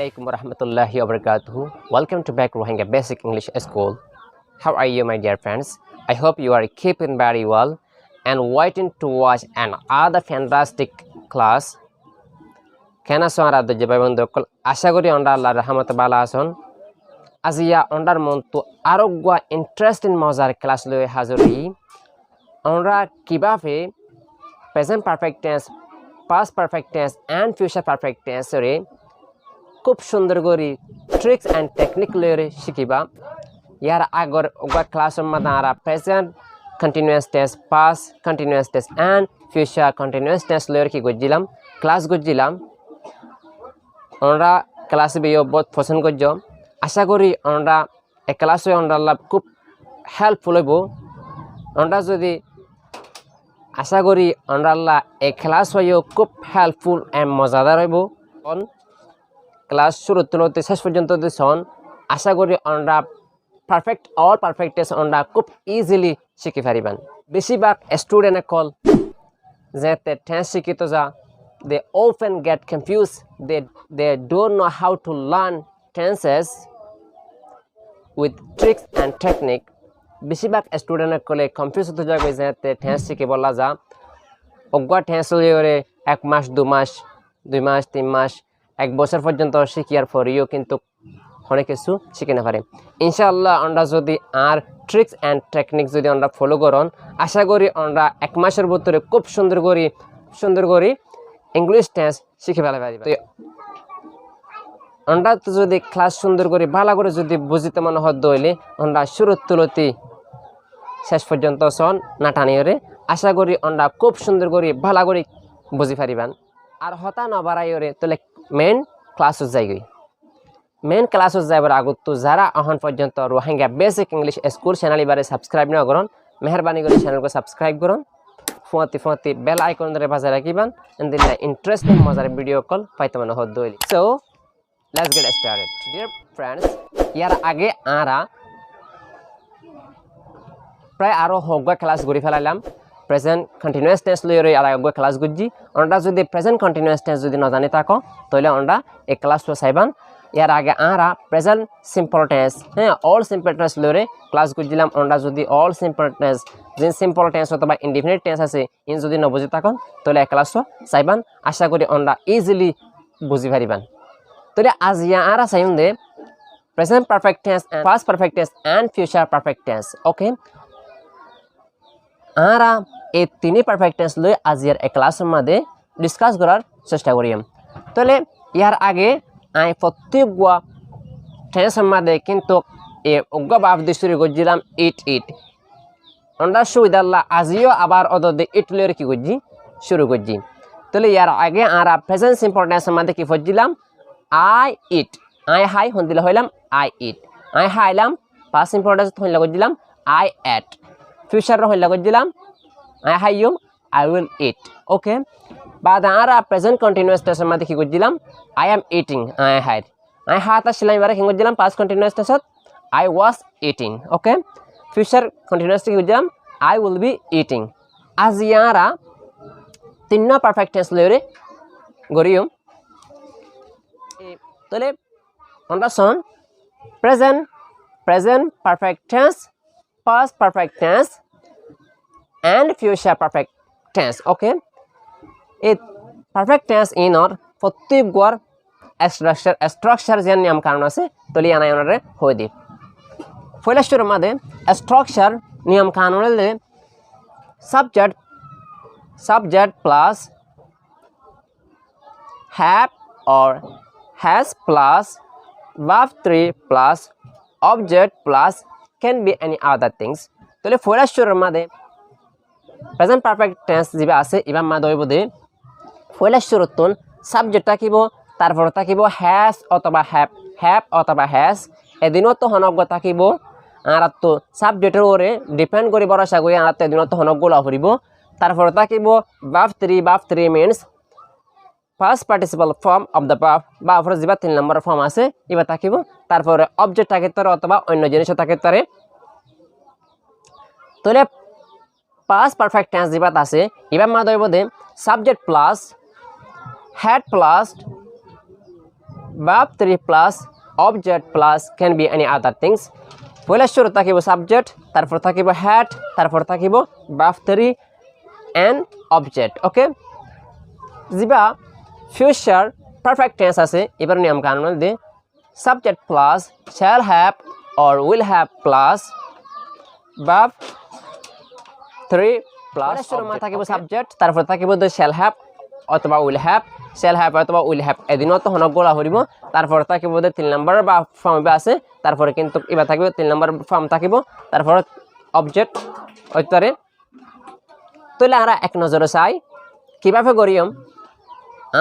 Assalamualaikum warahmatullahi wabarakatuh. Welcome to back Rohingya Basic English School. How are you, my dear friends? I hope you are keeping very well and waiting to watch another fantastic class. Kena suara do jabai bondokol asha kori onda Allah rahmat bala ason. Azia ondar montu arogwa interesting mozar class loe hazuri. Onda kibabe present perfect tense, past perfect tense and future perfect tense re খুব সুন্দর করে tricks and technique লয়ে শিখিবা ইয়ার আগর ওগা ক্লাসের মধ্যে আমরা present continuous tense past continuous tense and future continuous tense লয়ে কি গজিলাম class গজিলাম আমরা ক্লাস বিও বহুত পছন্দ করজ আশা করি আমরা এই ক্লাসে আমরা খুব হেল্পফুল হইব আমরা যদি আশা করি আমরা এই ক্লাস হইও খুব হেল্পফুল এন্ড মজাদার হইব ক্লাস শুরু তুলতে শেষ পর্যন্ত দিছন আশা করি আমরা পারফেক্ট অল পারফেক্ট টেন্স আমরা খুব ইজিলি শিখি পারিবান বেশিরভাগ স্টুডেন্ট কল যেতে টেন্স শিখিত যা they often get confused they don't know how to learn tenses with tricks and technique বেশিরভাগ স্টুডেন্ট কলে কনফিউজ হতে যাবে যেতে টেন্স শিখে বলা যা অজ্ঞা টেন্স লইরে 1 মাস 2 মাস 2 মাস 3 মাস 1 বছর পর্যন্ত শিখিয়ার পরেও কিন্তু অনেক কিছু শিখে না পারে ইনশাআল্লাহ আমরা যদি আর ট্রিক্স এন্ড টেকনিক যদি আমরা ফলো করন আশা করি আমরা 1 মাসের ভিতরে খুব সুন্দর করে ইংলিশ টেন্স শিখে ফেলা পারিব আমরা তো যদি ক্লাস সুন্দর করে ভালো করে যদি বুঝিতে মনে হদ হইলে আমরা শুরু তুলতি শেষ পর্যন্ত সন না টানিয়রে আশা করি আমরা খুব সুন্দর করে ভালো করে বুঝি পারিবান আর হতা না বাড়াইরে তাহলে মেন ক্লাস যাইগই মেন ক্লাস যাইবার আগত তো যারা এখন পর্যন্ত Rohingya basic English school channel এবারে সাবস্ক্রাইব না করুন মেহরবানি করে চ্যানেলকে সাবস্ক্রাইব করুন ফোঁতি বেল আইকন ধরে বাজায় রাখিবান এন্ড দিলে ইন্টারেস্টিং মজার ভিডিও কল পাইতে মনে হদ দইলি so let's get started dear friends ইয়ার আগে আরা প্রায় আরো হগা ক্লাস গড়ি ফেলাইলাম প্রেজেন্ট কন্টিনিউয়াস টেন্স লইরে আর আগো ক্লাস গুজি আমরা যদি প্রেজেন্ট কন্টিনিউয়াস টেন্স যদি না জানি থাকো তাহলে আমরা এই ক্লাসটা চাইবান ইয়ার আগে আমরা প্রেজেন্ট সিম্পল টেন্স হ্যাঁ অল সিম্পল টেন্স লইরে ক্লাস গুজিলাম আমরা যদি অল সিম্পল টেন্স যে সিম্পল টেন্স অথবা ইনডিফিনিট টেন্স আছে ইন যদি না বুঝি থাকো তাহলে এই ক্লাসটা চাইবান আশা করি আমরা ইজিলি বুঝি পারিবান তাহলে আজ ইয়ারা চাইম দে present perfect tense past perfect tense and future perfect tense okay আমরা এই তিনই পারফেক্ট টেন্স লই আজিয়ার এক ক্লাসের মধ্যে ডিসকাস করার চেষ্টা করিম তাহলে ইয়ার আগে আই প্রত্যেকটা টেন্সের মধ্যে কিন্তু এই অজ্ঞ ভাব দৃষ্টি গজিলাম ইট আমরা সুবিধাল্লা আজিও আবার অদে ইট লইরে কি গজি শুরু গজি তাহলে ইয়ার আগে আমরা প্রেজেন্ট সিম্পল টেন্সের মধ্যে কি ফজিলাম আই ইট আই হাই হন্দিলা হইলাম I it I haulm past simple tense হইলা গজিলাম আই এট ফিউচার হইলা গজিলাম I hayum I will eat okay बाद आरा present continuous tense मध्ये কি গজিলাম I am eating I had I হাতা শিলাই বারে কি গজিলাম past continuous tense I was eating okay future continuous কি গজিলাম I will be eating আজ ইয়ারা তিনটা পারফেক্ট টেন্স লইরে গরিয়ম তাহলে আমরা শুন present perfect tense past perfect tense and future perfect tense okay it perfect tense in or প্রত্যেকবার structure যে নিয়ম কারণ আছে তলি আনাই ওনারে হই দি ফয়লাস্টর মধ্যে স্ট্রাকচার নিয়ম কারণ হলে subject plus have or has plus verb 3 plus object plus can be any other things তলে ফয়লাস্টর মধ্যে প্রেজেন্ট পারফেক্ট টেন্স যেবা আছে ইবা মা দইব দে ফয়লা শুরুতন সাবজেক্ট থাকিব তারপর থাকিব হ্যাজ অথবা হ্যাভ অথবা হ্যাজ এদিনত তো হনগ্য থাকিব আর তো সাবজেক্টের উপরে ডিপেন্ড করি ভরসা করি আর তো এদিনত হনগ্য লাভরিব তারপর থাকিব verb 3 means first participle form of the verb যেবা 3 number form আছে ইবা থাকিব তারপর অবজেক্ট থাকে তরে অথবা অন্য জিনিস থাকে তরে তাহলে past perfect tense যেবাত আছে এবার মা দইব দে subject plus had plus verb 3 plus object plus can be any other things পয়লা শুরু থাকিব সাবজেক্ট তারপর থাকিব had তারপর থাকিব verb 3 and object ওকে জিবা future perfect tense আছে এবার নিয়ম কানুন দে subject plus shall have or will have plus verb 3 plus শুরু মা থাকিব সাবজেক্ট তারপর থাকিব the shall have অথবা will have shall have অথবা will have এদিনত হনগলা হরিব তারপর থাকিব the 3 নাম্বার বা ফর্ম আছে তারপর কিন্তু এবার থাকিব 3 নাম্বার ফর্ম থাকিব তারপর অবজেক্ট উত্তরে তাহলে আমরা এক নজরে চাই কিভাবে করিম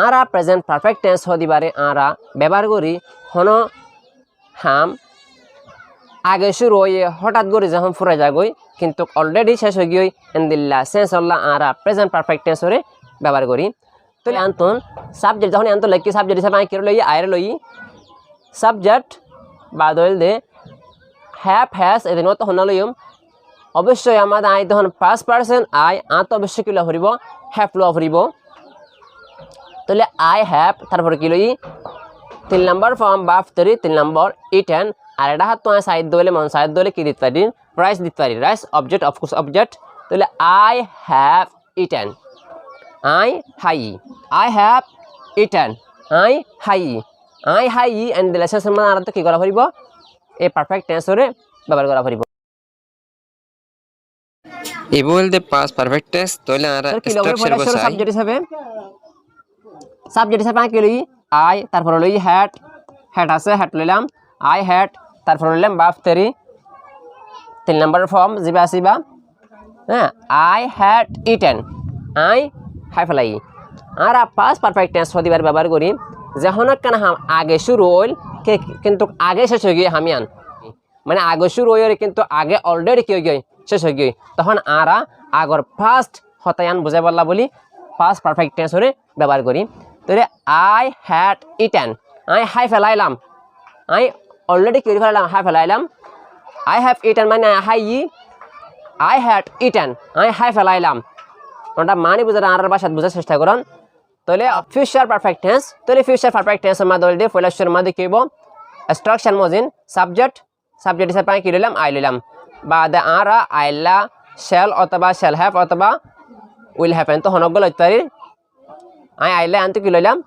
আমরা প্রেজেন্ট পারফেক্ট টেন্স হদিবারে আমরা ব্যবহার করি হন হাম আগে শুরু হয়ে হঠাৎ করে যখন ফুরে যাগই কিন্তু অলরেডি শেষ হয়ে গিয়ে এন্দিল্লা সেন্স আল্লাহ আমরা প্রেজেন্ট পারফেক্ট টেন্সরে ব্যবহার করি তাহলে আন্তন সাবজেক্ট যখন আন্তন লেখি সাবজেক্ট হিসাবে আমি কেউ লই আয়ের লই সাবজেক্ট বা দল দে হ্যাভ হ্যাজ এদিন তো হন লইম অবশ্যই আমাদের আই তখন 5% আই তো অবশ্যই কিলো হরিব হ্যাভ লো হরিব তাহলে আই হ্যাভ তারপরে কি লই 3 নাম্বার ফর্ম বাফ 3 নাম্বার ইটেন আর এটা হাত তো সাইড দলে মন সাইড দলে কি দিতে পারি রাইস দিতে পারি rice object of course object তাহলে I have eaten I have eaten I হাই এন্ড the lesson মানে আর তো কি করা হইব এই পারফেক্ট টেন্সরে ব্যবহার করা হইব এই বলতে পাস পারফেক্ট টেন্স তাহলে আমরা স্ট্রাকচার বসাই সাবজেক্ট হিসেবে কি লই আই তারপর লই হ্যাড আছে হ্যাড লইলাম আই হ্যাড তারপর লইলাম বাফ 3 নাম্বার ফর্ম জিবা আসিবা হ্যাঁ আই হ্যাড ইটেন আই হাই ফেলাই আর পাস পারফেক্ট টেন্স হদিবার ব্যবহার করি যখন কেন আগে শুরু হইল কিন্তু আগে শেষ হয়ে গিয়ে হামিয়ান মানে আগে শুরু হয়ে কিন্তু আগে অলরেডি কি হয়ে গিয়ে শেষ হয়ে গিয়ে তখন আরা আগর ফার্স্ট হতায়ান বুঝাই বললা বলি পাস পারফেক্ট টেন্সরে ব্যবহার করি তাহলে আই হ্যাড ইটেন আই হাই ফেলাইলাম আই অলরেডি কি ফেলাইলাম হাই ফেলাইলাম আই হ্যাভ ইটেন মানে আই হ্যাড ইটেন আই হাই ফেলাইলাম ওটা মানে বুঝার আর ভাষাত বোঝার চেষ্টা করুন তাহলে ফিউচার পারফেক্ট টেন্স তাহলে ফিউচার পারফেক্ট টেন্সের মাধ্যমে দিয়ে ফলাশয়ের মধ্যে কি হইব স্ট্রাকচার মজিন সাবজেক্ট হিসেবে আমি কি লইলাম আই লইলাম বা দে আরা আইলা শ্যাল অথবা শ্যাল হ্যাভ অথবা উইল হ্যাভ তো হনগল ইত্যাদি আই আইলা আনতে কি লইলাম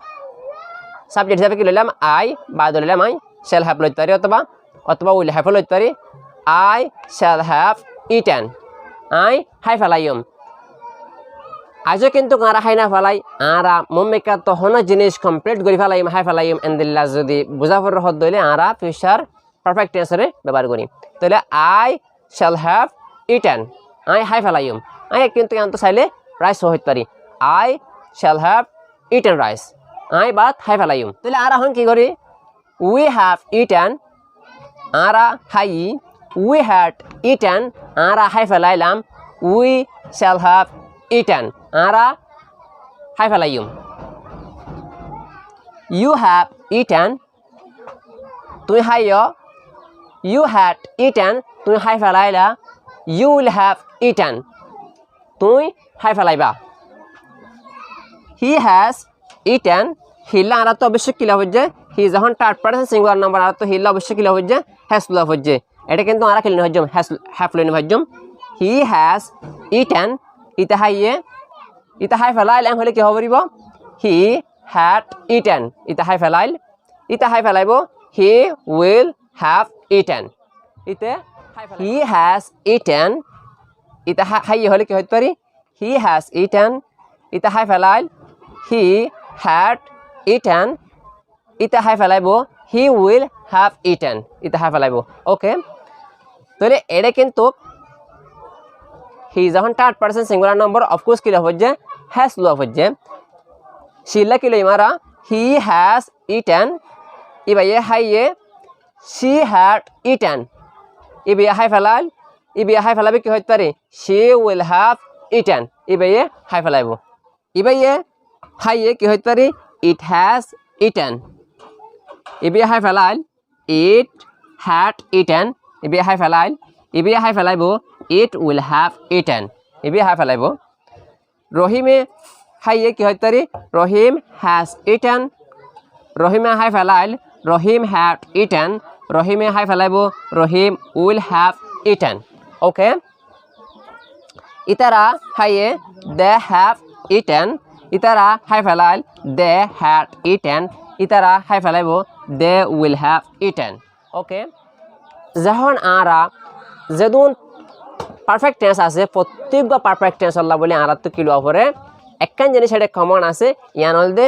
সাবজেক্ট হিসাবে কি লইলাম আই বা লইলাম আই শ্যাল হ্যাভ লইতারি অথবা উইল হ্যাভ লইতারি আই শ্যাল হ্যাভ ইটেন আই হাই ফেলাইম আজও কিন্তু আরা হাই না ফেলাই আরা মম্মিকা তো হন জিনিস কমপ্লিট করে ফেলাইম হাই ফেলাইম এন্দিল্লা যদি বুঝাফর হদ দইলে আরা ফিউচার পারফেক্ট টেন্সরে ব্যবহার করি তাহলে আই শ্যাল হ্যাভ ইটেন আই হাই ফেলাইম আই কিন্তু আনতে চাইলে রাইস হইতে পারি I shall have eaten rice আই বাদ হাই ফেলাইম তাহলে আরা হন কি করি উই হ্যাভ ইটেন আরা হাই উই হ্যাড ইটেন আরা হাই ফেলাইলাম উই শ্যাল হ্যাভ ইটেন আরা হাই ফেলাইম ইউ হ্যাভ ইটেন তুই হাইয় ইউ হ্যাড ইটেন তুই হাই ফেলাইলা ইউ উইল হ্যাভ ইটেন তুই হাই ফেলাইবা হি হ্যাজ ইটেন হিলা আর তো অবশ্যই কিলা হচ্ছে হি যখন থার্ড পারসন সিঙ্গুলার নাম্বার আর তো হিলা অবশ্যই কিলা হচ্ছে হ্যাজ লভ হচ্ছে এটা কিন্তু আমরা কিলিন হজ্জম হ্যাভ লইন হজ্জম হি হ্যাজ ইটেন ইতা হাই ফেলাইল এম হলে কি হবরিব হি হ্যাড ইটেন ইতা হাই ফেলাইব হি উইল হ্যাভ ইটেন ইতে হি হ্যাজ ইটেন ইতা হাই হলে কি হইতে পারি হি হ্যাজ ইটেন ইতা হাই ফেলাইল হি হ্যাড ইটেন ইতা হাই ফেলাইব হি উইল হ্যাভ ইটেন ইতা হাই ফেলাইব ওকে তাহলে এটা কিন্তু হি যখন third person singular number of course kilo হচ্ছে হ্যাজ লভ হচ্ছে শিলা কিলো ইমারা হি হ্যাজ ইটেন ইবাইয়ে হাইয়ে শি হ্যাড ইটেন ইবিয়া হাই ফেলাইবে কি হইতে পারে শি উইল হ্যাভ ইটেন ইবাইয়ে হাই ফেলাইব ইবাইয়ে হাইয়ে কি হইতে পারে ইট হ্যাজ ইটেন ইবিয়া হাই ফেলাইল ইট হ্যাড ইটেন ইবিয়া হাই ফেলাইব ইট উইল হ্যাভ ইটেন ইবিয়া হাই ফেলাইব রহিমে হাইয়ে কি হইতে পারে রহিম হ্যাজ ইটেন রহিমে হাই ফেলাইল Rahim had eaten. Rahim hai ফেলাইবো Rahim will have eaten. Okay. ইতারা হাইয়ে they have eaten. ইতারা হাই ফেলাইল they had eaten. ইতারা high ফেলাইবো they will have eaten. Okay. যখন আরা যেদুন পারফেক্ট টেন্স আছে প্রত্যেকটা পারফেক্ট টেন্স আল্লাহ বলে আরা তো কিলো পরে একখান জিনিস এটা কমন আছে ইয়ান হলদে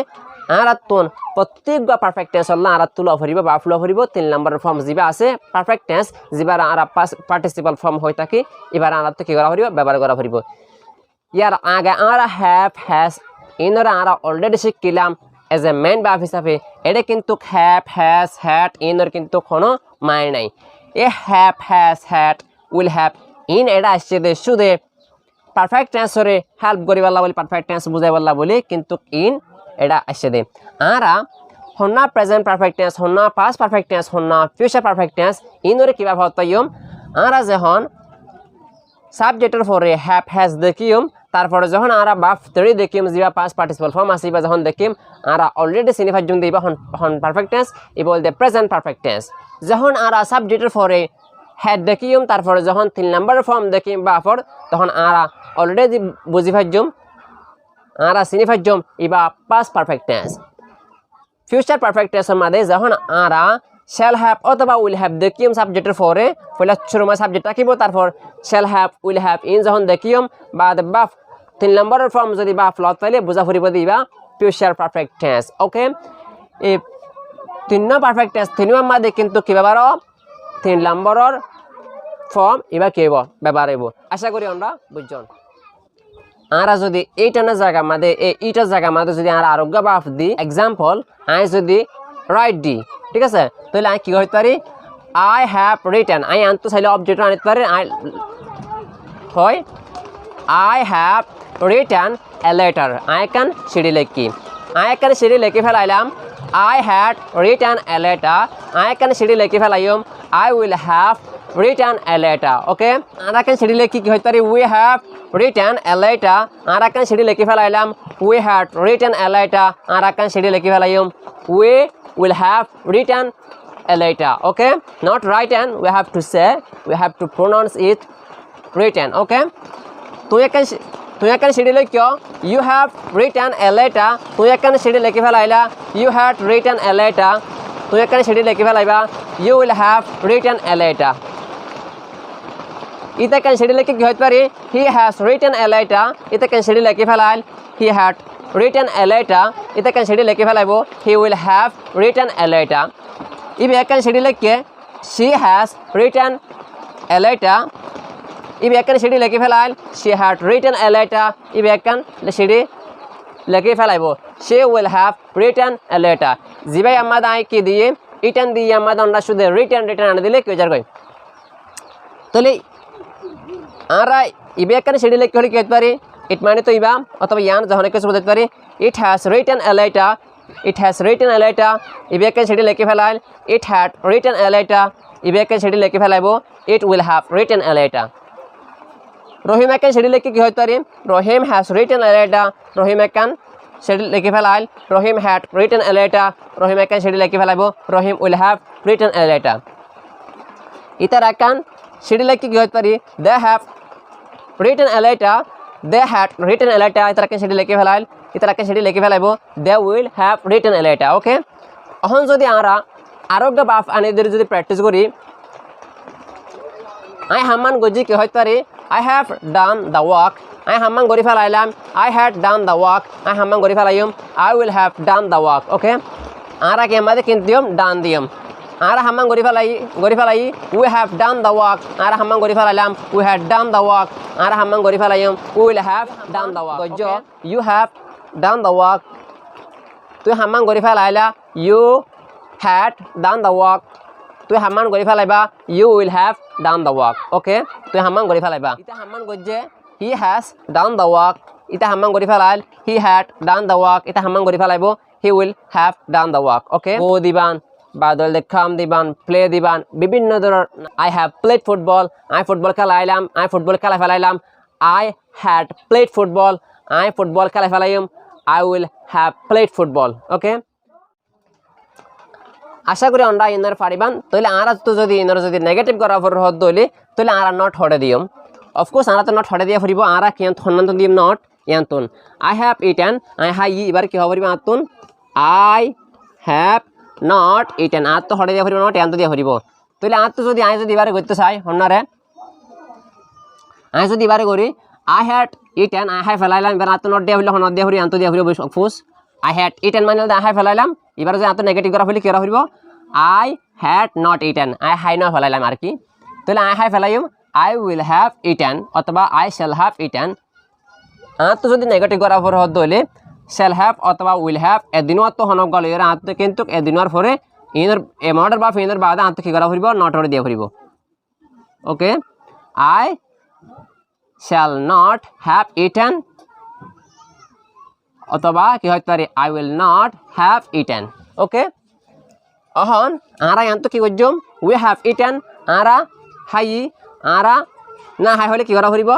আরাতুন প্রত্যেকটা পারফেক্ট টেন্স আল্লাহ আরা তুলা ভরিব বা ফুলা ভরিব 3 নম্বরের ফর্ম যিবা আছে পারফেক্ট টেন্স যিবার আরা পার্টিসিপাল ফর্ম হই থাকে এবার আরা তো কি করা ভরিব ব্যবহার করা ভরিব ইয়ার আগে আরা হ্যাভ হ্যাজ ইনরা আরা অলরেডি শিখলাম এজ এ মেন ভার্ব হিসাবে এটা কিন্তু হ্যাভ হ্যাজ হ্যাড ইনর কিন্তু কোনো মানে নাই এ have has had will have ইন এটা আসছে দে শুধু পারফেক্ট টেন্সরে হেল্প করিবাল্লা বলি পারফেক্ট টেন্স বুঝাইবাল্লা বলি কিন্তু ইন এটা আসছে দে আরা হন্না প্রেজেন্ট পারফেক্ট টেন্স হন্না পাস্ট পারফেক্ট টেন্স হন্না ফিউচার পারফেক্ট টেন্স ইনরে কিভাবে হতাইম আরা যখন সাবজেক্টের পরে হ্যাভ হ্যাজ দেখিম তারপরে যখন আরা বাফ তরি দেখিম যিবা পাস্ট পার্টিসিপল ফর্ম আছে বা যখন দেখিম আরা অলরেডি সিনিফাই জুন দিবা হন পারফেক্ট টেন্স ই বলতে প্রেজেন্ট পারফেক্ট টেন্স যখন আরা সাবজেক্টের পরে হ্যাড দেখিম তারপরে যখন 3 নম্বরের ফর্ম দেখিম বাফর তখন আরা অলরেডি বুঝিফাই জুম আরা সিনিফাই জুম ইবা past perfect tense future perfect টেন্সের মধ্যে যখন আরা shall have অথবা will have দেখিম সাবজেক্টের পরে পয়লা শুরুমা সাবজেক্ট রাখিব তারপর shall have will have in যখন দেখিম বা বাফ 3 নম্বরের ফর্ম যদি বাফ লত পাইলে বুঝা ফুরিব দিবা ফিউচার পারফেক্ট টেন্স ওকে এই 3 নম্বর পারফেক্ট টেন্স 3 নম্বর মধ্যে কিন্তু কি ব্যবহার 3 নম্বরের ফর্ম এবার কি হইব ব্যবহার হইব আশা করি আমরা বুঝজন আরা যদি এইটার জায়গা মধ্যে এইটার জায়গা মধ্যে যদি আর আরোগ্য বাফ দি এক্সাম্পল আই যদি রাইট দি ঠিক আছে তাহলে আমি কি হইতে পারি আই হ্যাভ রিটেন আই আনতে চাইলে অবজেক্ট আনতে পারি হয় I have written a letter আই ক্যান সিডি লিখি আই ক্যান সিডি লিখে ফেলাইলাম I had written a letter আই ক্যান সিডি লিখে ফেলাইম I will have written a letter okay আরা ক্যান সিডি লিখি কি হইতে পারি we have written a letter আরা ক্যান সিডি লিখে ফেলাইলাম we had written a letter আরা ক্যান সিডি লিখে ফেলাইম we will have written a letter okay not written we have to say we have to pronounce it written okay তুই এখানে CD লিখিও you have written a letter তুই এখানে CD লিখে ফেলাইলা you had written a letter তুই এখানে CD লিখে ফেলাইবা you will have written a letter ইতে এখানে সিডি লিখে কি হইতে পারে he has written a letter ইতে এখানে সিডি লিখে ফেলাইল he had written a letter ইতে কেন সেটি লিখে ফেলাইব he will have written a letter ইবে কেন সেটি লিখে she has written a letter ইবে কেন সেটি লিখে ফেলাইল she had written a letter ইবে কেন সেটি লিখে ফেলাইব she will have written a letter জিবাই আমাদ আই কি দিয়ে ইটেন দিয়ে আমাদ আমরা শুধু written আনে দিলে কি যার কই তাহলে আরা ইবে কেন সেটি লিখে হলে কি হতে পারে ইট মানে তো ইবা অথবা ইয়ান যখন কিছু বলতে পারি it has written a letter it has written a letter ইবেকে সেটি লিখে ফেলাইল it had written a letter ইবেকে সেটি লিখে ফেলাইব it will have written a letter Rahim একান সেটি লিখে কি হইতে পারি Rahim has written a letter Rahim একান সেটি লিখে ফেলাইল Rahim had written a letter Rahim একান সেটি লিখে ফেলাইব Rahim will have written a letter ইতার একান সেটি লিখে কি হইতে পারি they have written a letter they had written a letter ইতারা কেন সেটি লিখে ফেলাইল ইতারা কেন সেটি লিখে ফেলাইব they will have written a letter ওকে এখন যদি আমরা আরোগ্য বাফ আনিদের যদি প্র্যাকটিস করি আই হামান গজি কি হইতে পারি I have done the work আই হামান করি ফেলাইলাম I had done the work আই হামান করি ফেলাইম I will have done the work okay আরা কি আমাদের কিন্তু দিম ডান দিম আরা হামান করি ফেলাই we have done the work আরা হামান করি ফেলাইলাম we had done the work আরা হামান করি ফেলাইম we will have done the work গজ্জ you have done the work তুই হামান করি ফেলাইলা you had done the work তুই হামান করি ফেলাইবা you will have done the work okay তুই হামান করি ফেলাইবা ইতা হামান গজ্জে he has done the work ইতা হামান করি ফেলাইল he had done the work ইতা হামান করি ফেলাইব he will have done the work okay ও দিবান বাদল দেখাম দিবান প্লে দিবান বিভিন্ন ধরনের আই হ্যাভ প্লেড ফুটবল আই ফুটবল খেলাইলাম আই ফুটবল খেলা ফেলাইলাম আই হ্যাড প্লেড ফুটবল আই ফুটবল খেলা ফেলাইম I will have played football okay আশা করি আমরা ইনার পারিবান তাহলে আরা তো যদি ইনার যদি নেগেটিভ করা পর হদ দইলে তাহলে আরা নট হড়ে দিম অফকোর্স আরা তো নট হড়ে দিয়া ফুরিব আরা কিয়ান থন্নান্ত দিম নট ইয়ান্তন আই হ্যাভ ইটেন আই হাই এবার কি হবরিব আতুন আই হ্যাভ নট ইটেন আর তো হড়ে দিয়া ফুরিব নট ইয়ান্ত দিয়া ফুরিব তাহলে আর তো যদি আই যদি এবারে করতে চাই হন্নারে আই যদি এবারে করি আই হ্যাড ইটেন আই হাই ফেলাইলাম এবার আর তো নট দিয়া হইলে নট দিয়া ফুরি আন্ত দিয়া ফুরিব অফকোর্স আই হ্যাড ইটেন মানে আই হাই ফেলাইলাম এবার যদি আত নেগেটিভ করা হইলে কি করা ফুরিব I had not eaten I হাই না ফেলাইলাম আর কি তাহলে I হাই ফেলাইম I will have eaten অথবা I shall have eaten আর তো যদি নেগেটিভ করা পর হদ হইলে shall have অথবা will have এদিনও তো হনক গল এর আর তো কিন্তু এদিনর পরে ইনর এমাউন্টার বা ফিনর বাদে আর তো কি করা ফুরিব নট হরে দিয়া ফুরিব ওকে I shall not have eaten অথবা কি হইতে পারে I will not have eaten ওকে অহন আরা ইয়ান্ত কি করজম উই হ্যাভ ইটেন আরা হাই আরা না হাই হলে কি করা ফুরিব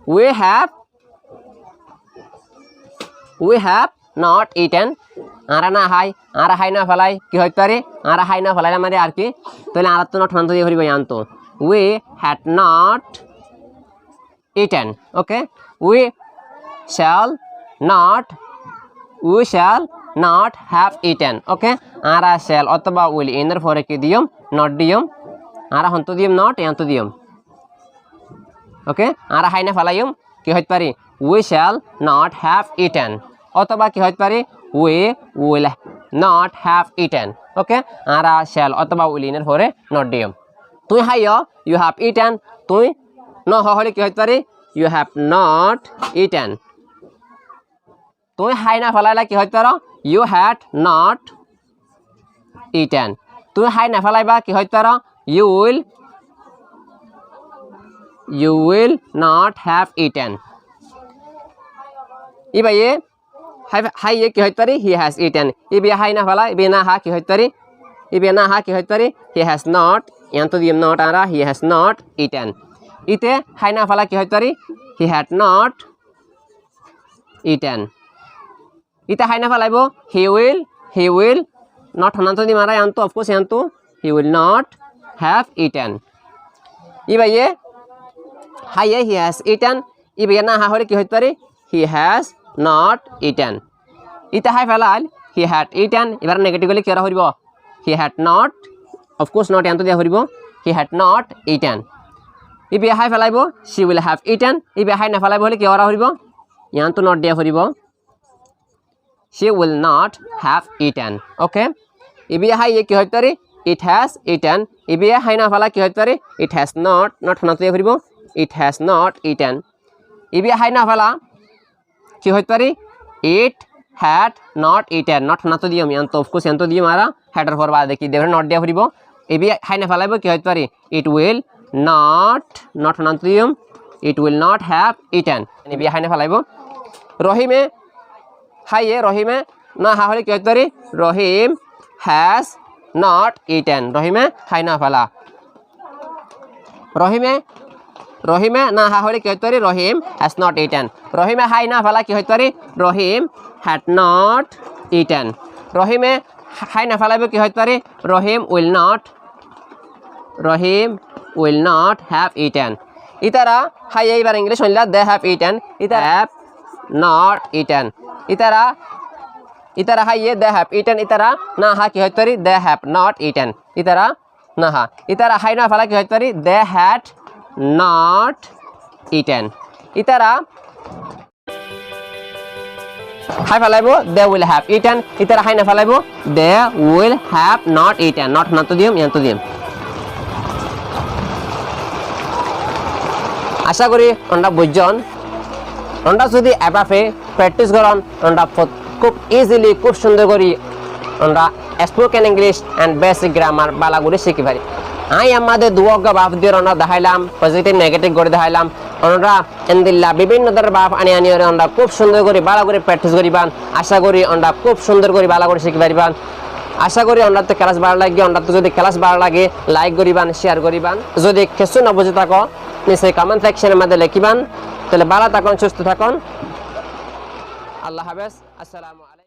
উই হ্যাভ নট ইটেন আরা না হাই না ফেলাই কি হইতে পারে আরা হাই না ফেলাইলাম মানে আর কি তাহলে আরা তো নট ফান্ত দিয়ে ফুরিব ইয়ান্ত we had not eaten okay we shall not have eaten okay ara shall অথবা will এর পরে কি দিম not দিম ara হন্ত দিম not এন্ত দিম ওকে ara হাই না ফেলাইম কি হইতে পারি we shall not have eaten অথবা কি হইতে পারি we will not have eaten okay ara shall অথবা will এর পরে not দিম তুই হাইয় you have eaten তুই ন হলে কি হইতে পারি you have not eaten তুই হাই না ফেলাইলা কি হইতে পারো you had not eaten তুই হাই না ফেলাইবা কি হইতে পারো you will not have eaten ইবাইয়ে হাই কি হইতে পারি he has eaten ইবে হাই না ফেলা ইবে না হা কি হইতে পারি ইবে না হা কি হইতে পারি he has not ইয়ান্ত দিম not Ara he has not eaten ইতে হাই না ফেলা কি হইতে পারি he had not eaten ইতা হাই না ফেলাইব he will not হনান্ত দি মারা আনতো অফকোর্স আনতো he will not have eaten ইবাইয়ে হাইয়ে he has eaten ইবে না হা হলে কি হইতে পারে he has not eaten ইতা হাই ফেলাল he had eaten এবার নেগেটিভ হলে কি করা হইব he had not of course not আনতো দিয়া হইব he had not eaten ইবে হাই ফেলাইব she will have eaten ইবে হাই না ফেলাইব হলে কি করা হইব ইয়ানতো not দিয়া হইব she will not have eaten okay ইবে হাই কি হইতে পারে it has eaten ইবে হাই না ফেলা কি হইতে পারে it has not হনাতো দিয়া হইব it has not eaten ইবে হাই না ফেলা কি হইতে পারে it had not eaten হনাতো দিও আমি আন্ত অফকোর্স আন্ত দিও মারা হেডার ফর বাদ দেখি দেবে not দিয়া হইব ইবে হাই না ফেলাইব কি হইতে পারে it will not হনাতো দিও it will not have eaten ইবে হাই না ফেলাইব রহিমে হাইয়ে রহিমে না হা হলে কি হইতে পারে রহিম has not eaten রহিমে হাই না ফেলা রহিমে না হা হলে কি হইতে পারে রহিম has not eaten রহিমে হাই না ফেলা কি হইতে পারে রহিম had not eaten রহিমে হাই না ফেলাইব কি হইতে পারে রহিম will not have eaten ইতারা হাই এইবার ইংলিশ হইলা they have eaten ইতারা have not eaten ইতারা হাইয়ে they have eaten ইতারা না হা কি হইতে পারে they have not eaten ইতারা না হা ইতারা হাই না ফেলা কি হইতে পারে they had not eaten ইতারা হাই ফেলাইব they will have eaten ইতারা হাই না ফেলাইব they will have not eaten not না তো দিম ইয়ান্ত দিম আশা করি আমরা বুঝজন আমরা যদি এবারে প্র্যাকটিস করন আমরা খুব ইজিলি খুব সুন্দর করি আমরা spoken English and basic grammar বালা করে শিখি পারি আই আমাদের দুয়াগ বাপ দিয়ে আমরা দেখাইলাম পজিটিভ নেগেটিভ করে দেখাইলাম আমরা ইনদিল্লাহ বিভিন্ন ধরনের বাপ আনি আমরা খুব সুন্দর করে বালা করে প্র্যাকটিস করিবান আশা করি আমরা খুব সুন্দর করে বালা করে শিখি পারিবান আশা করি আমরা তো ক্লাস ভালো লাগে আমরা তো যদি ক্লাস ভালো লাগে লাইক করিবান শেয়ার করিবান যদি কিছু না বুঝে থাকো নিচে কমেন্ট সেকশনের মধ্যে লিখিবান তাহলে ভালো থাকুন সুস্থ থাকুন আল্লাহ হাফেজ আসসালামু আলাইকুম